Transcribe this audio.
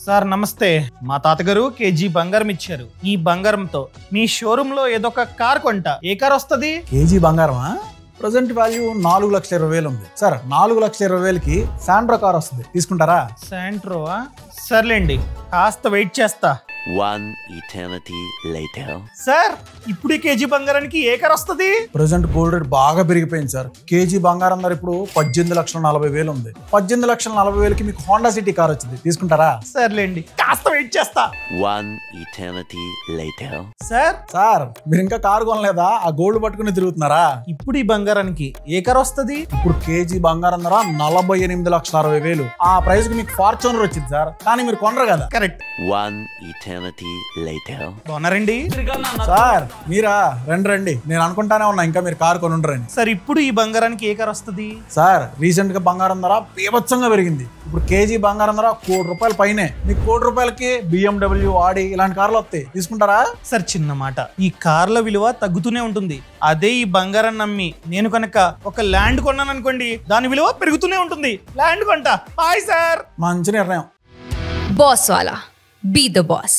Sir నమస్తే. మా తాతగారు కేజీ బంగారం ఇచ్చారు. ఈ బంగారంతో మీ షోరూమ్ లో ఏదో ఒక కార్ కొంటా. ఏ కార్ వస్తుంది? కేజీ బంగారమా? ప్రజెంట్ వాల్యూ 4,20,000 ఉంది సార్. 4,20,000కి శాంట్రో కార్ వస్తుంది, తీసుకుంటారా? శాంట్రోవా? సర్లేండి, కాస్త వెయిట్ చేస్తా. One eternity later. సార్ ఇప్పుడు ఈ కేజీ బంగారానికి ఏ కార్ వస్తుంది? ప్రజెంట్ గోల్డ్ రేట్ బాగా పెరిగిపోయింది సార్. కేజీ బంగారం ధర ఇప్పుడు 18,40,000 ఉంది. 18,40,000కి మీకు హోండా సిటీ కార్ వచ్చింది, తీసుకుంటారా? సర్లేండి, కాస్త వెయిట్ చేస్తా. One eternity later. సార్ మీరు ఇంకా కారు కొనలేదా? ఆ గోల్డ్ పట్టుకుని తిరుగుతున్నారా? ఇప్పుడు ఈ బంగారానికి ఏ కార్ వస్తుంది? ఇప్పుడు కేజీ బంగారం ధర 48,60,000. ఆ ప్రైస్ కి మీకు ఫార్చునర్ వచ్చింది సార్, కానీ మీరు కొనరు కదా. కరెక్ట్. One eternity later. బాగున్నారండి సార్ మీరా? రండి, నేను అనుకుంటానే ఉన్నా ఇంకా మీరు కారు కొని ఉండరని. సార్ ఇప్పుడు ఈ బంగారానికి ఏ కార్ వస్తుంది? సార్ రీసెంట్ గా బంగారం ధర బీభత్సంగా పెరిగింది. ఇప్పుడు కేజీ బంగారం ధర ₹1,00,00,000 పైనే. మీకు ₹1,00,00,000కి BMW, ఆడి ఇలాంటి కార్లు వస్తాయి, తీసుకుంటారా? సార్ చిన్న మాట, ఈ కార్ల విలువ తగ్గుతూనే ఉంటుంది. అదే ఈ బంగారం నమ్మి నేను కనుక ఒక ల్యాండ్ కొన్నాను అనుకోండి, దాని విలువ పెరుగుతూనే ఉంటుంది. ల్యాండ్ కొంటా. Bye sir. మంచి నిర్ణయం. Boss wala. Be the boss.